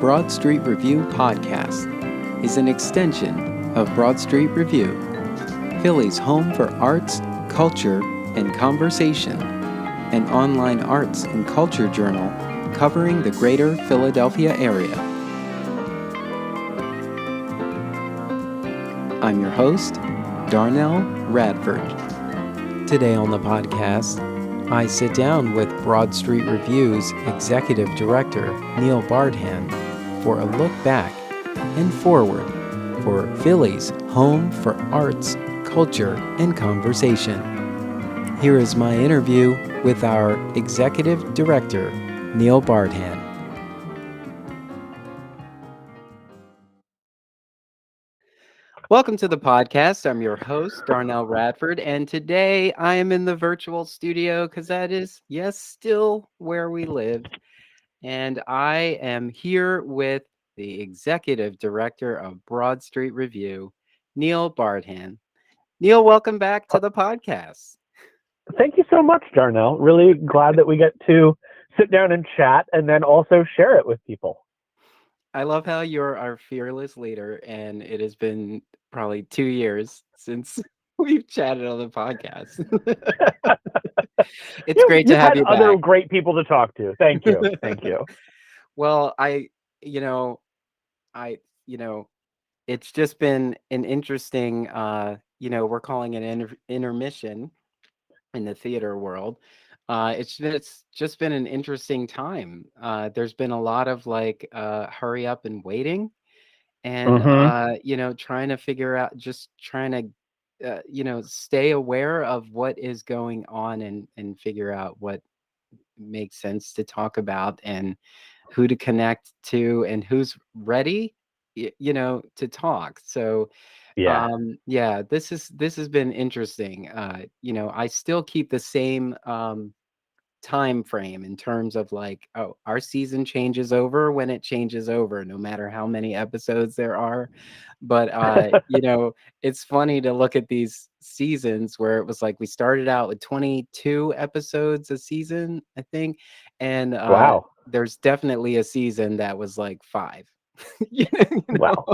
Broad Street Review podcast is an extension of Broad Street Review, Philly's home for arts, culture, and conversation, an online arts and culture journal covering the greater Philadelphia area. I'm your host, Darnell Radford. Today on the podcast, I sit down with Broad Street Review's Executive Director, Neil Bardhan, for a look back and forward for Philly's home for arts, culture, and conversation. Here is my interview with our Executive Director, Neil Bardhan. Welcome to the podcast. I'm your host, Darnell Radford, and today I am in the virtual studio because that is, yes, still where we live. And I am here with the Executive Director of Broad Street Review, Neil Bardhan. Neil, welcome back to the podcast. Thank you so much, Darnell. Really glad that we get to sit down and chat and then also share it with people. I love how you're our fearless leader, and it has been probably 2 years since we've chatted on the podcast. It's great to have you back. Other great people to talk to. Thank you. Thank you. Well, it's just been an interesting, we're calling it an intermission in the theater world. It's just been an interesting time. There's been a lot of hurry up and waiting, and trying to figure out, trying to stay aware of what is going on and figure out what makes sense to talk about and who to connect to and who's ready to talk. So this has been interesting. I still keep the same time frame in terms of our season changes over when it changes over, no matter how many episodes there are. But it's funny to look at these seasons where it was we started out with 22 episodes a season, I think, and wow, there's definitely a season that was 5. Wow.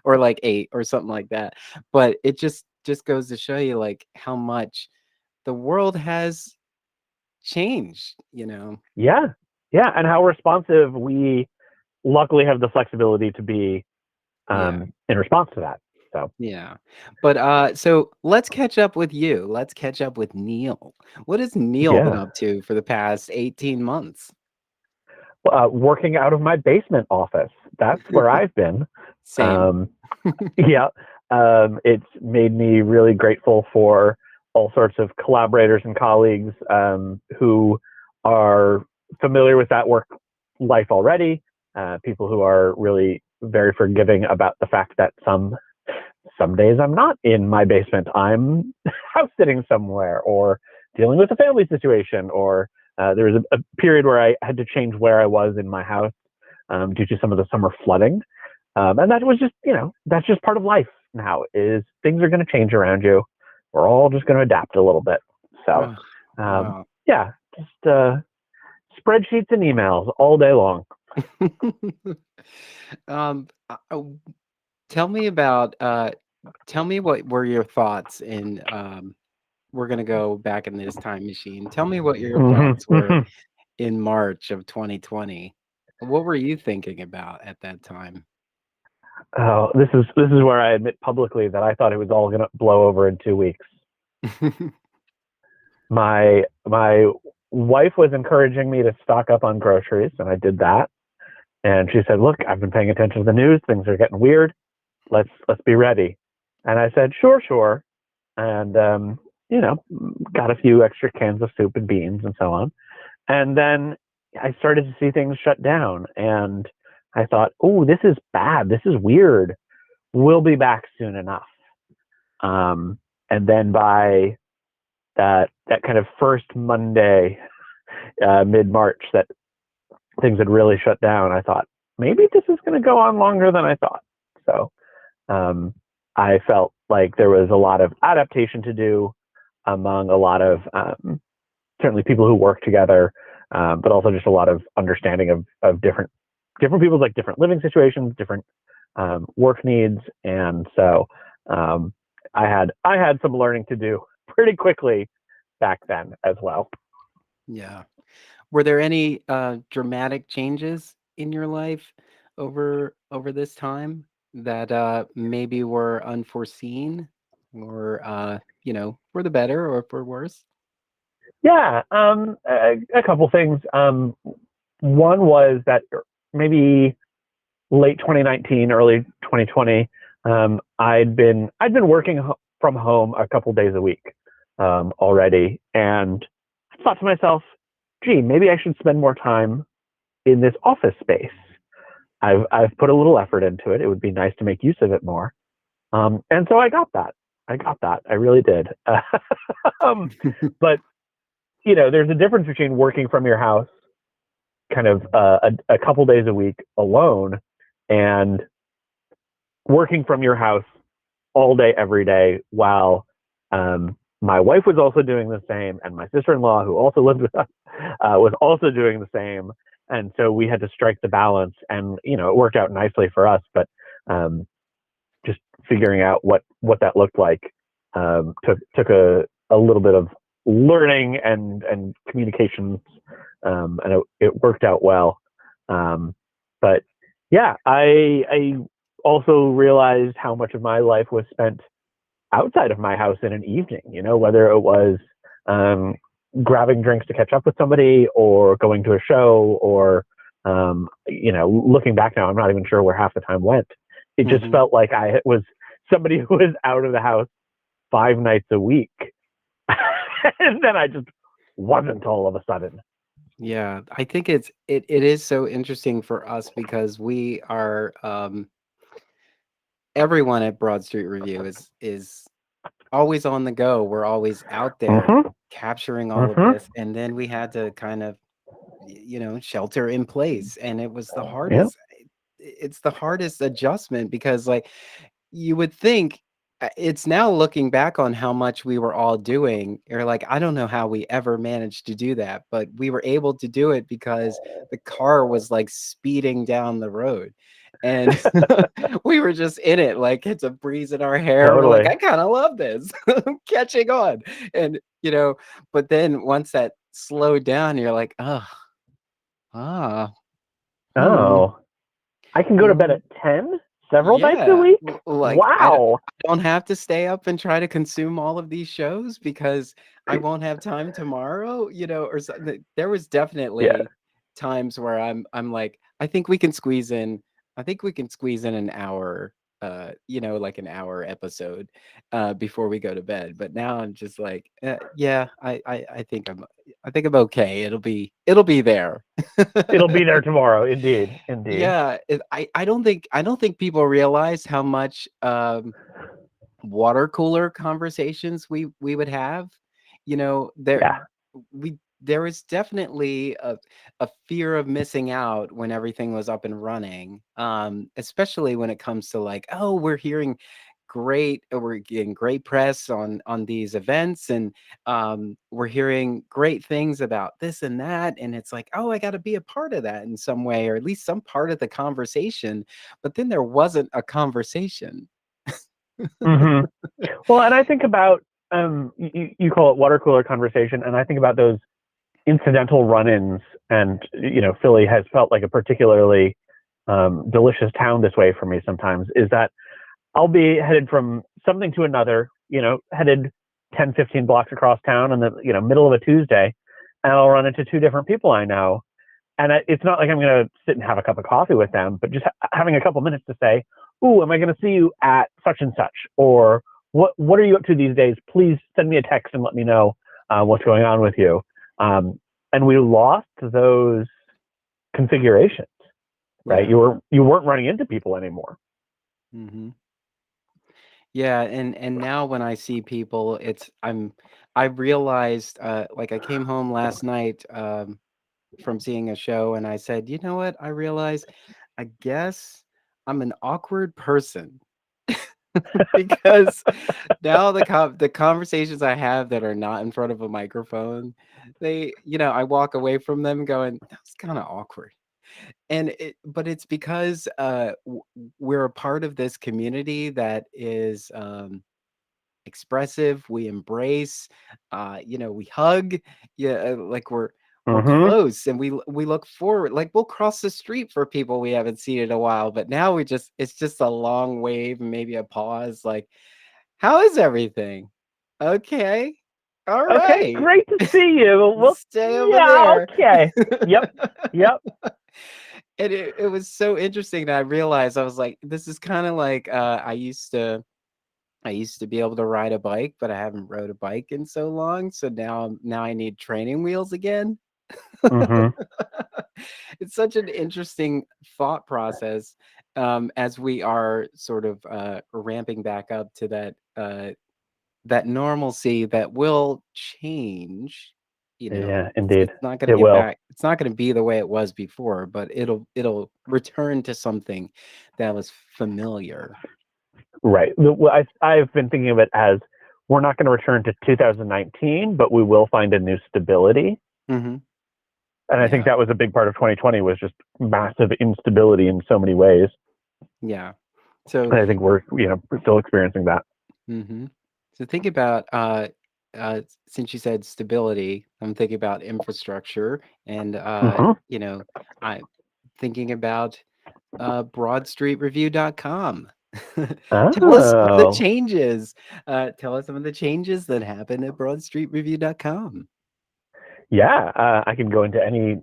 Or 8 or something like that. But it just goes to show you how much the world has changed, Yeah, and how responsive we luckily have the flexibility to be in response to that. So but so let's catch up with you. Let's catch up with Neil. What has Neil been up to for the past 18 months? Working out of my basement office. That's where I've been. Same. It's made me really grateful for all sorts of collaborators and colleagues who are familiar with that work life already. People who are really very forgiving about the fact that some days I'm not in my basement. I'm house sitting somewhere or dealing with a family situation, or there was a period where I had to change where I was in my house due to some of the summer flooding. And that was just, that's just part of life now, is things are going to change around you. We're all just going to adapt a little bit. So, wow. Just spreadsheets and emails all day long. Tell me what were your thoughts in, we're going to go back in this time machine. Tell me what your thoughts were in March of 2020. What were you thinking about at that time? Oh, this is where I admit publicly that I thought it was all going to blow over in 2 weeks. My wife was encouraging me to stock up on groceries, and I did that. And she said, "Look, I've been paying attention to the news. Things are getting weird. Let's be ready." And I said, "Sure." And got a few extra cans of soup and beans and so on. And then I started to see things shut down, and I thought, "Oh, this is bad. This is weird. We'll be back soon enough." And then by that kind of first Monday, mid-March, that things had really shut down, I thought, maybe this is going to go on longer than I thought. So I felt like there was a lot of adaptation to do among a lot of certainly people who work together, but also just a lot of understanding of different different people's like different living situations, different work needs, and so I had some learning to do pretty quickly back then as well. Yeah. Were there any dramatic changes in your life over this time that maybe were unforeseen or for the better or for worse? Yeah, a couple things. One was that maybe late 2019, early 2020, I'd been working from home a couple days a week already, and I thought to myself, "Gee, maybe I should spend more time in this office space. I've put a little effort into it. It would be nice to make use of it more." And so I got that. I got that. I really did. um, but there's a difference between working from your house kind of a couple days a week alone and working from your house all day, every day, while my wife was also doing the same, and my sister-in-law, who also lived with us, was also doing the same. And so we had to strike the balance, and it worked out nicely for us. But just figuring out what that looked like took a little bit of learning and communications, and it worked out well. But yeah, I also realized how much of my life was spent outside of my house in an evening, whether it was grabbing drinks to catch up with somebody or going to a show or, looking back now, I'm not even sure where half the time went. It just felt like I was somebody who was out of the house 5 nights a week. And then I just wasn't all of a sudden. Yeah, I think it is so interesting for us because we are everyone at Broad Street Review is always on the go. We're always out there Mm-hmm. capturing all of Mm-hmm. this, and then we had to kind of shelter in place, and it was the Yeah. hardest. It's the hardest adjustment because like you would think it's now looking back on how much we were all doing. You're like, I don't know how we ever managed to do that, but we were able to do it because the car was like speeding down the road. And we were just in it, like it's a breeze in our hair. We're like, Totally. I kind of love this. I'm catching on. And, but then once that slowed down, you're like, oh, ah, hmm, Oh, I can go to bed mhm. at 10 several nights a Yeah, week. like Wow. I don't have to stay up and try to consume all of these shows because I won't have time tomorrow, or something. There was Yeah. definitely times where I'm like, I think we can squeeze in an hour, like an hour episode, before we go to bed. But now I'm just like, yeah, I think I'm okay. It'll be there. It'll be there tomorrow. Indeed. Indeed. Yeah, I don't think people realize how much water cooler conversations we would have. Yeah. There was definitely a fear of missing out when everything was up and running. Especially when it comes to like, oh, we're getting great press on these events, and we're hearing great things about this and that, and it's like, oh, I got to be a part of that in some way, or at least some part of the conversation. But then there wasn't a conversation. Hmm. Well, and I think about you call it water cooler conversation, and I think about those incidental run-ins, and Philly has felt like a particularly delicious town this way for me. Sometimes is that I'll be headed from something to another, headed 10, 15 blocks across town in the middle of a Tuesday, and I'll run into 2 different people I know. And it's not like I'm going to sit and have a cup of coffee with them, but just having a couple minutes to say, "Ooh, am I going to see you at such and such?" Or what are you up to these days? Please send me a text and let me know what's going on with you. And we lost those configurations, right? Yeah. You weren't running into people anymore. Hmm. Yeah, and now when I see people, I realized, like I came home last night from seeing a show, and I said, you know what? I realized, I guess I'm an awkward person because now the conversations I have that are not in front of a microphone, I walk away from them going, that's kind of awkward. But it's because we're a part of this community that is expressive. We embrace, we hug. Yeah, like we're Mm-hmm. close, and we look forward. Like we'll cross the street for people we haven't seen in a while, but now it's just a long wave and maybe a pause. Like, how is everything? Okay, all Okay, right. great to see you. Well, Stay over yeah, there. okay. Yep, yep. And it was so interesting that I realized I was like, this is kind of like I used to be able to ride a bike, but I haven't rode a bike in so long. So now I need training wheels again. Mm-hmm. It's such an interesting thought process, as we are sort of ramping back up to that normalcy that will change. Yeah, It's indeed. it's not going to It get will. back. It's not going to be the way it was before, but it'll return to something that was familiar. Right. I've been thinking of it as we're not going to return to 2019, but we will find a new stability. Hmm. And I think Yeah, that was a big part of 2020 was just massive instability in so many ways. yeah. So, And I think we're still experiencing that. hmm so think about since you said stability, I'm thinking about infrastructure, and Mm-hmm. I'm thinking about broadstreetreview.com. Tell us some of the Oh, changes. Tell us some of the changes that happened at broadstreetreview.com. yeah. I can go into any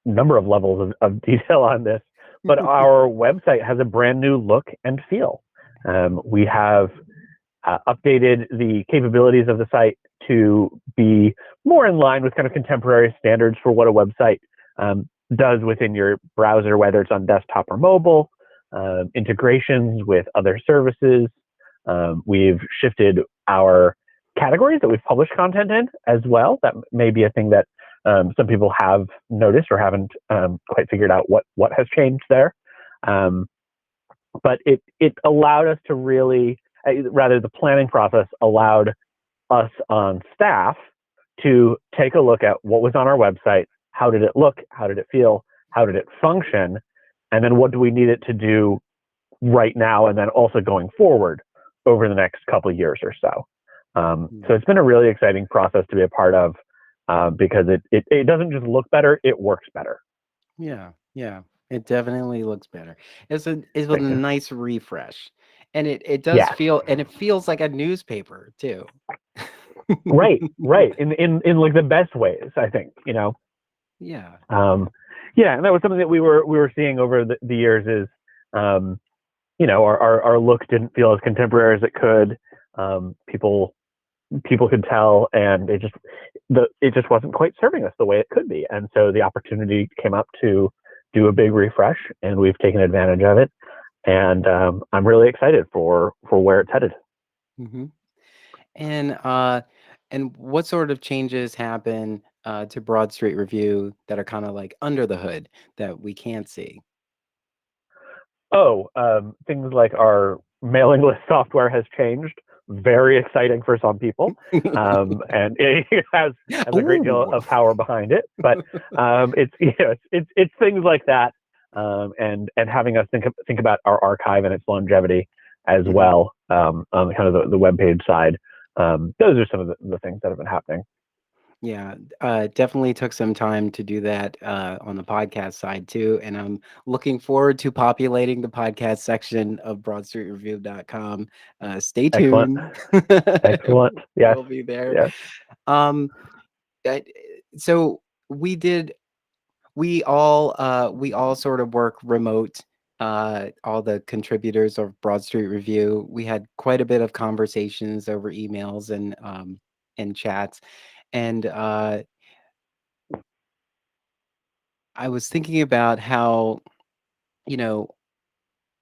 number of levels of detail on this, but our website has a brand new look and feel. We have updated the capabilities of the site to be more in line with kind of contemporary standards for what a website does within your browser, whether it's on desktop or mobile, integrations with other services. We've shifted our categories that we've published content in as well. That may be a thing that some people have noticed or haven't quite figured out what has changed there. But it allowed us to really, rather the planning process allowed us on staff to take a look at what was on our website, how did it look, how did it feel, how did it function, and then what do we need it to do right now, and then also going forward over the next couple of years or so. So it's been a really exciting process to be a part of because it doesn't just look better, it works better. Yeah, yeah. It definitely looks better. It's a Thank you. nice refresh. And it does Yes. feel, and it feels like a newspaper too. Right, right. In like the best ways, I think, Yeah. Um, yeah, and that was something that we were seeing over the years is, our look didn't feel as contemporary as it could. People could tell, and it just wasn't quite serving us the way it could be. And so the opportunity came up to do a big refresh, and we've taken advantage of it. And I'm really excited for where it's headed. Hmm. And what sort of changes happen to Broad Street Review that are kind of like under the hood that we can't see? Oh, things like our mailing list software has changed. Very exciting for some people, and it has a great deal Oh. of power behind it. But it's things like that, and having us think about our archive and its longevity as Hmm. well on kind of the web page side. Those are some of the things that have been happening. Yeah, definitely took some time to do that on the podcast side too. And I'm looking forward to populating the podcast section of broadstreetreview.com. Stay Excellent, tuned. excellent. Yes, We'll be there. yes. Um, I- so we did, we all sort of work remote. All the contributors of Broad Street Review. We had quite a bit of conversations over emails and chats. And I was thinking about you know,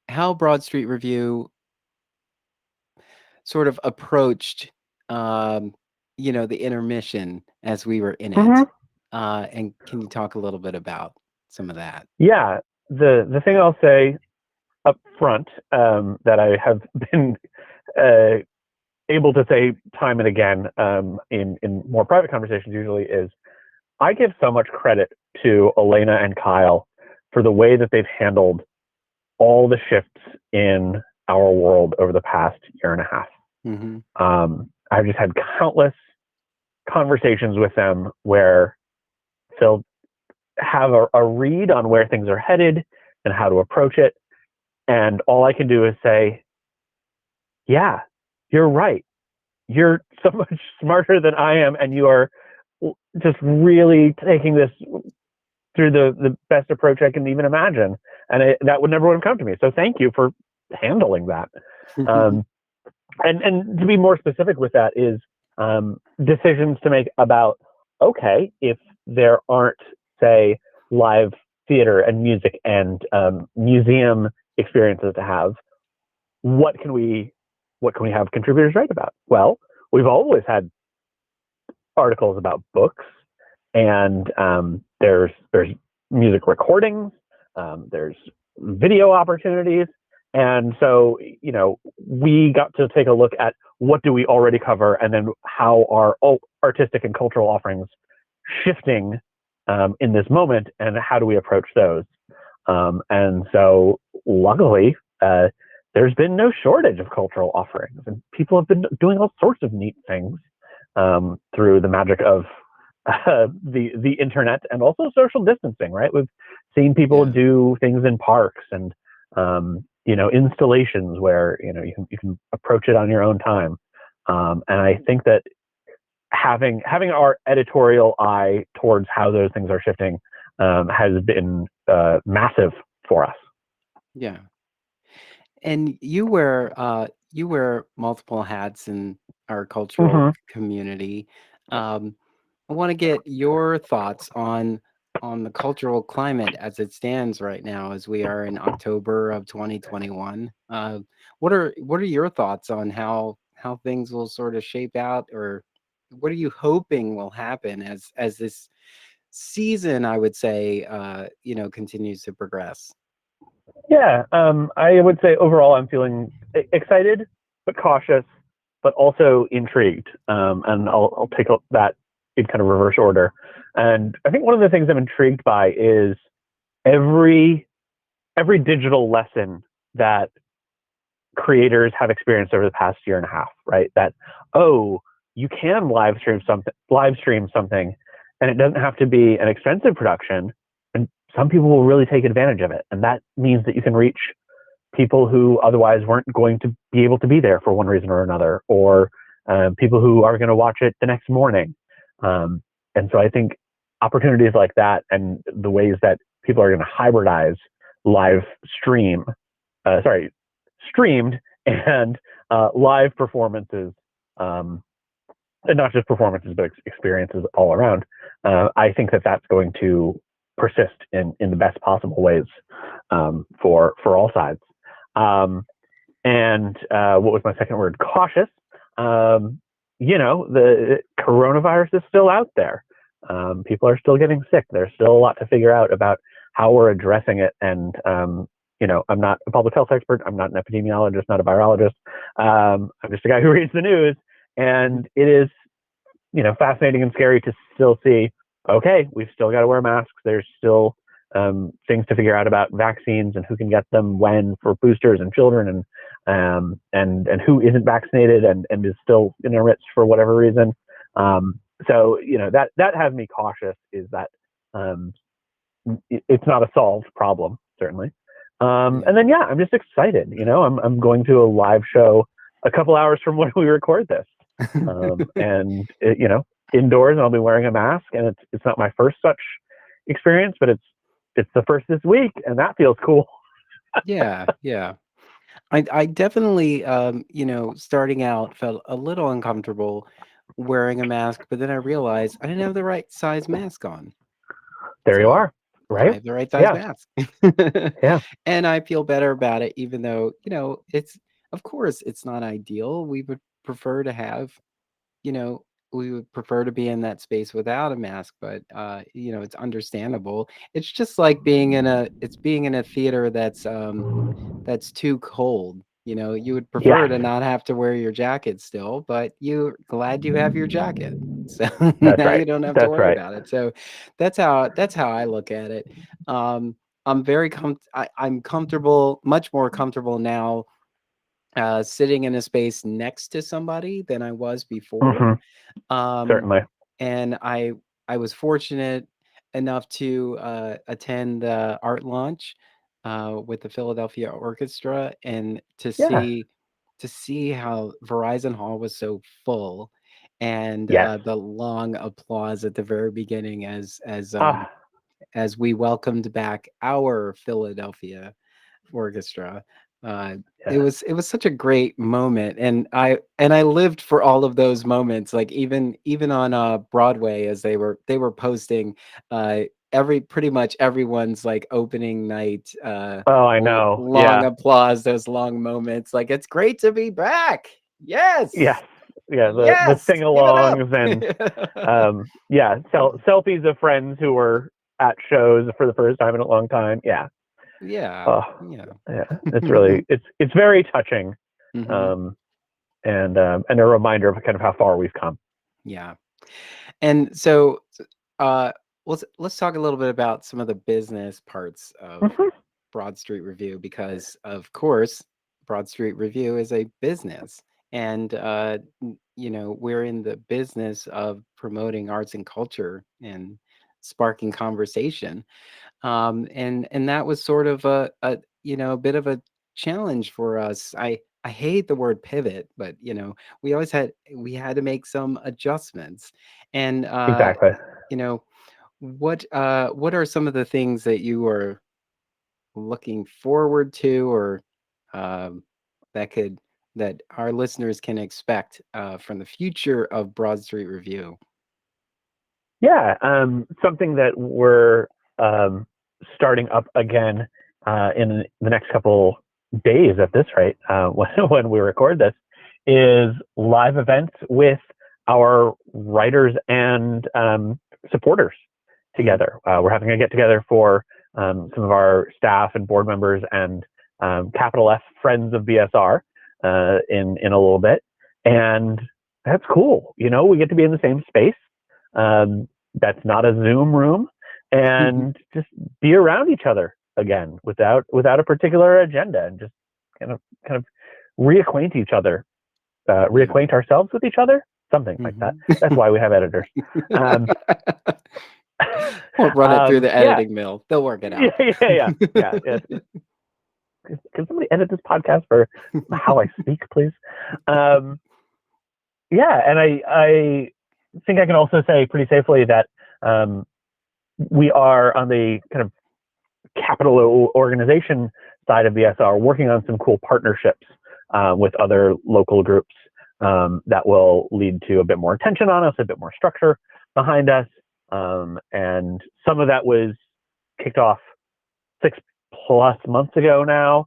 how Broad Street Review sort of approached, um, the intermission as we were in it. Mm-hmm. And can you talk a little bit about some of that? Yeah. The thing I'll say up front that I have been uh, able to say time and again in more private conversations usually is I give so much credit to Elena and Kyle for the way that they've handled all the shifts in our world over the past year and a half. Mm-hmm. I've just had countless conversations with them where they'll have a read on where things are headed and how to approach it. And all I can do is say, yeah, you're right. You're so much smarter than I am, and you are just really taking this through the best approach I can even imagine. And that would never have come to me. So thank you for handling that. And to be more specific with that is decisions to make about, okay, if there aren't, say, live theater and music and museum experiences to have, what can we have contributors write about? Well, we've always had articles about books, and there's music recordings, there's video opportunities, and so we got to take a look at what do we already cover, and then how are artistic and cultural offerings shifting in this moment, and how do we approach those? And so, luckily, there's been no shortage of cultural offerings, and people have been doing all sorts of neat things through the magic of the internet and also social distancing. Right? We've seen people do things in parks and installations where you can approach it on your own time. And I think that having our editorial eye towards how those things are shifting has been massive for us. Yeah. And you wear multiple hats in our cultural community. I want to get your thoughts on the cultural climate as it stands right now, as we are in October of 2021. What are your thoughts on how things will sort of shape out, or what are you hoping will happen as this season, I would say, continues to progress? Yeah, I would say overall I'm feeling excited, but cautious, but also intrigued. And I'll take that in kind of reverse order. And I think one of the things I'm intrigued by is every digital lesson that creators have experienced over the past year and a half, right? That, oh, you can live stream something, and it doesn't have to be an expensive production. And some people will really take advantage of it. And that means that you can reach people who otherwise weren't going to be able to be there for one reason or another, or people who are going to watch it the next morning. And so I think opportunities like that, and the ways that people are going to hybridize streamed and live performances, and not just performances, but experiences all around. I think that that's going to persist in the best possible ways for all sides. And what was my second word? Cautious. The coronavirus is still out there. People are still getting sick. There's still a lot to figure out about how we're addressing it. And I'm not a public health expert. I'm not an epidemiologist, not a virologist. I'm just a guy who reads the news. And it is, fascinating and scary to still see, okay, we've still got to wear masks. There's still things to figure out about vaccines and who can get them when for boosters and children, and who isn't vaccinated and is still in a midst for whatever reason. So that has me cautious, is that it's not a solved problem, certainly. And then I'm just excited. I'm going to a live show a couple hours from when we record this, and indoors, and I'll be wearing a mask, and it's not my first such experience, but it's the first this week, and that feels cool. Yeah. I definitely, starting out felt a little uncomfortable wearing a mask, but then I realized I didn't have the right size mask on. There you So are, I right? have the right size mask. Yeah. And I feel better about it, even though, of course, it's not ideal. We would prefer to have, we would prefer to be in that space without a mask, but it's understandable. It's just like being in a theater that's too cold. You would prefer to not have to wear your jacket still, but you're glad you have your jacket. So That's now right. you don't have to That's worry right. about it. So that's how I look at it. I'm I'm comfortable, much more comfortable now, sitting in a space next to somebody than I was before. Hmm. Um, Certainly. and I was fortunate enough to attend the art launch with the Philadelphia Orchestra, and Yeah. to see how Verizon Hall was so full, and Yes. the long applause at the very beginning Ah. as we welcomed back our Philadelphia orchestra. Yeah. It was such a great moment, and I lived for all of those moments. Like even on Broadway, as they were posting every pretty much everyone's like opening night Oh, I know. long Yeah. applause, those long moments. Like, it's great to be back. Yes. Yes, Yeah. The yes, give it up. sing-alongs and yeah, selfies of friends who were at shows for the first time in a long time. Yeah. Yeah, Oh, yeah. yeah. It's really it's very touching, Hmm. um, and a reminder of kind of how far we've come. Yeah. And so, uh, let's talk a little bit about some of the business parts of Hmm. Broad Street Review, because, of course, Broad Street Review is a business, and you know, we're in the business of promoting arts and culture and sparking conversation. And that was sort of a you know, a bit of a challenge for us. I hate the word pivot, but you know, we had to make some adjustments. And Exactly. you know, what are some of the things that you are looking forward to, or um, that could that our listeners can expect from the future of Broad Street Review? Yeah, something that we're um, starting up again in the next couple days at this rate, when we record this, is live events with our writers and supporters Mhm. together. We're having a get together for some of our staff and board members and capital F friends of BSR in a little bit, and that's cool. You know, we get to be in the same space. That's not a Zoom room, and just be around each other again without a particular agenda, and just kind of reacquaint each other, Yeah. reacquaint ourselves with each other, something like that. Mhm. That's why we have editors. Um, We'll run it through the yeah, editing mill. They'll work it yeah, out. yeah. Can somebody edit this podcast for how I speak, please? Um, yeah, and I think I can also say pretty safely that um, we are on the kind of capital organization side of BSR working on some cool partnerships with other local groups that will lead to a bit more attention on us, a bit more structure behind us. And some of that was kicked off 6+ months ago now,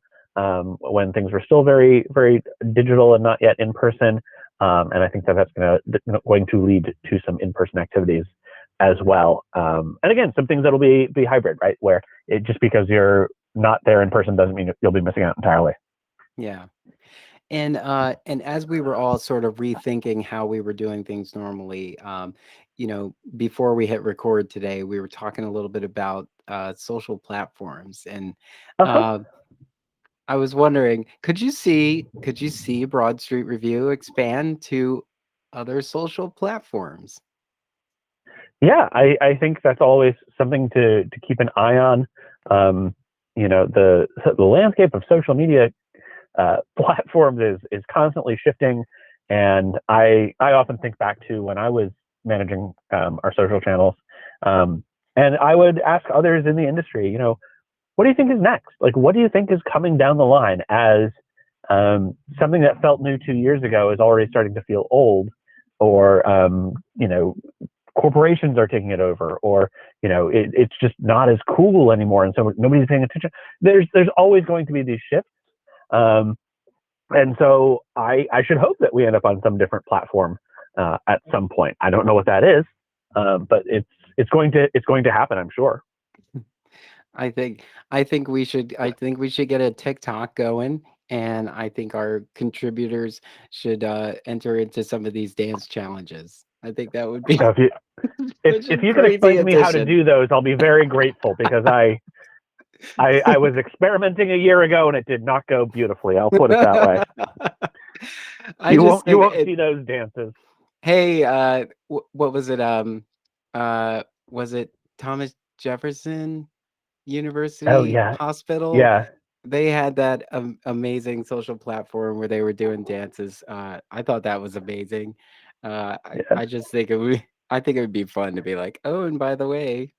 when things were still very, very digital and not yet in person. And I think that that's going to lead to some in-person activities as well. And again, some things that'll be hybrid, right? Where it just because you're not there in person doesn't mean you'll be missing out entirely. Yeah. And as we were all sort of rethinking how we were doing things normally, you know, before we hit record today, we were talking a little bit about social platforms, and Uh-huh. uh, I was wondering, could you see Broad Street Review expand to other social platforms? Yeah, I think that's always something to keep an eye on. You know, the landscape of social media platforms is constantly shifting, and I often think back to when I was managing our social channels, and I would ask others in the industry, you know, what do you think is next? Like, what do you think is coming down the line as something that felt new 2 years ago is already starting to feel old, or you know, corporations are taking it over, or you know, it's just not as cool anymore, and so nobody's paying attention. There's always going to be these shifts, um, and so I should hope that we end up on some different platform at some point. I don't know what that is, but it's going to happen, I'm sure. I think we should get a TikTok going, and I think our contributors should enter into some of these dance challenges. I think that would be So such a if you can explain crazy to me how to addition. do those, I'll be very grateful, because I was experimenting a year ago and it did not go beautifully. I'll put it that way. I just You think won't it. see those dances. Hey, what was it? Was it Thomas Jefferson Oh University yeah, Hospital? yeah, They had that amazing social platform where they were doing dances. I thought that was amazing. yeah. I just think I think it would be fun to be like, oh, and by the way,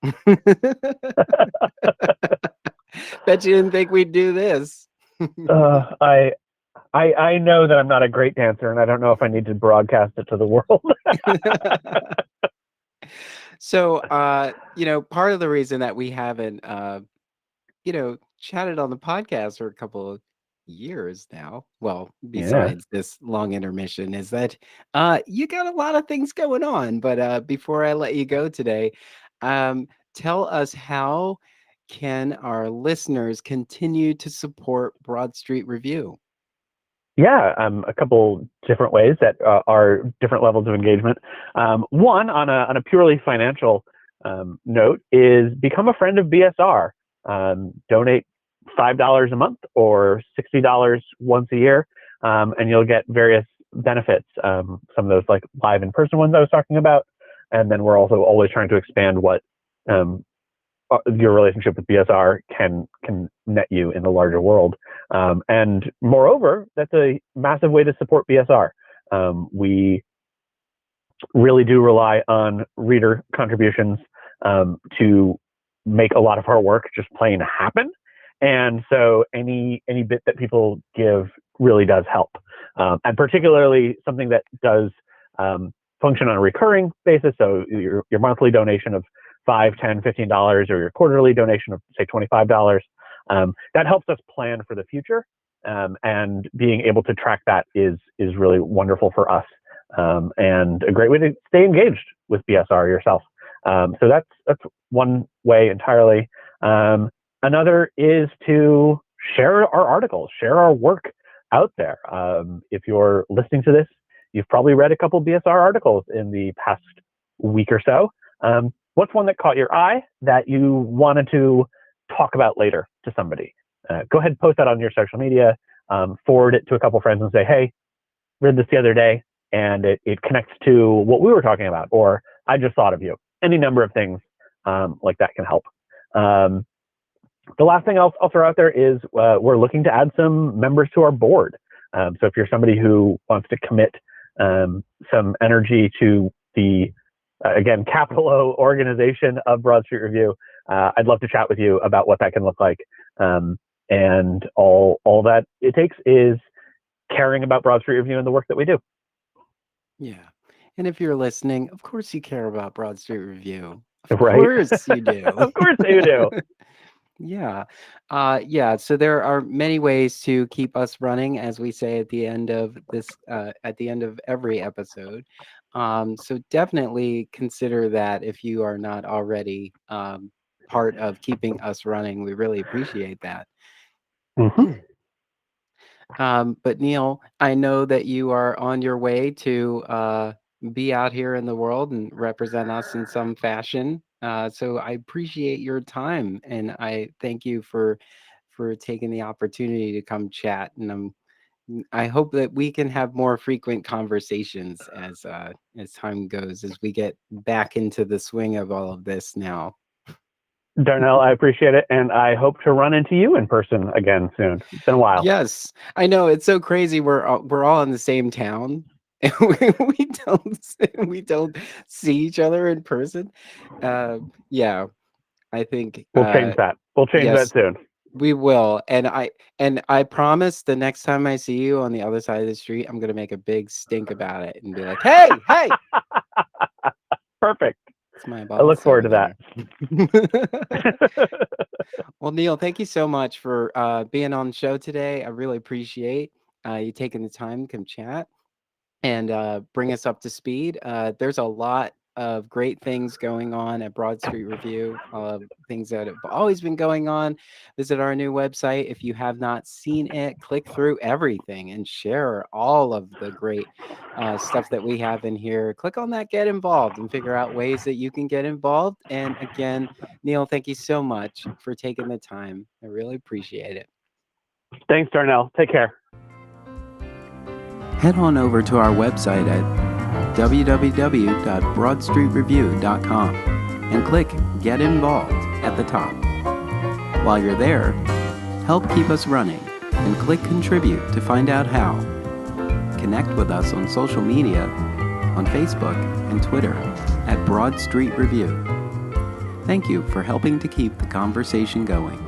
bet you didn't think we'd do this. uh, I I know that I'm not a great dancer, and I don't know if I need to broadcast it to the world. So, part of the reason that we haven't, chatted on the podcast for a couple of years now, well, Yeah. besides this long intermission, is that you got a lot of things going on. But before I let you go today, um, tell us how can our listeners continue to support Broad Street Review? Yeah, a couple different ways that are different levels of engagement. One on a purely financial note is become a friend of BSR. Donate $5 a month or $60 once a year, and you'll get various benefits. Some of those like live in person ones I was talking about, and then we're also always trying to expand what um, your relationship with BSR can net you in the larger world. And moreover, that's a massive way to support BSR. We really do rely on reader contributions to make a lot of our work just plain happen. And so any bit that people give really does help, and particularly something that does function on a recurring basis. So your monthly donation of $5, $10, $15, or your quarterly donation of say $25, that helps us plan for the future. And being able to track that is really wonderful for us, and a great way to stay engaged with BSR yourself. So that's one way entirely. Another is to share our articles, share our work out there. If you're listening to this, you've probably read a couple BSR articles in the past week or so. What's one that caught your eye that you wanted to talk about later to somebody? Go ahead and post that on your social media, forward it to a couple friends and say, hey, read this the other day and it connects to what we were talking about, or I just thought of you. Any number of things like that can help. The last thing I'll throw out there is we're looking to add some members to our board. So if you're somebody who wants to commit some energy to the, again, capital O organization of Broad Street Review, I'd love to chat with you about what that can look like. And all that it takes is caring about Broad Street Review and the work that we do. Yeah. And if you're listening, of course you care about Broad Street Review. Of Right? course you do. Of course you do. Yeah. Yeah. So there are many ways to keep us running, as we say at the end of this, at the end of every episode. So definitely consider that if you are not already part of keeping us running. We really appreciate that. Mm-hmm. But Neil, I know that you are on your way to be out here in the world and represent us in some fashion. So I appreciate your time, and I thank you for taking the opportunity to come chat. And I hope that we can have more frequent conversations as time goes, as we get back into the swing of all of this now. Darnell, I appreciate it, and I hope to run into you in person again soon. It's been a while. Yes, I know it's so crazy. We're all in the same town, and we we don't see each other in person. Yeah, I think We'll change that. We'll change that yes, soon. we will. And I promise the next time I see you on the other side of the street, I'm gonna make a big stink about it and be like, "Hey, hey, Perfect. it's my I look boss forward over to there." that. Well, Neil, thank you so much for being on the show today. I really appreciate you taking the time to come chat and bring us up to speed. There's a lot of great things going on at Broad Street Review, things that have always been going on. Visit our new website. If you have not seen it, click through everything and share all of the great stuff that we have in here. Click on that Get Involved and figure out ways that you can get involved. And again, Neil, thank you so much for taking the time. I really appreciate it. Thanks, Darnell. Take care. Head on over to our website at www.broadstreetreview.com and click Get Involved at the top. While you're there, help keep us running and click Contribute to find out how. Connect with us on social media, on Facebook and Twitter at Broad Street Review. Thank you for helping to keep the conversation going.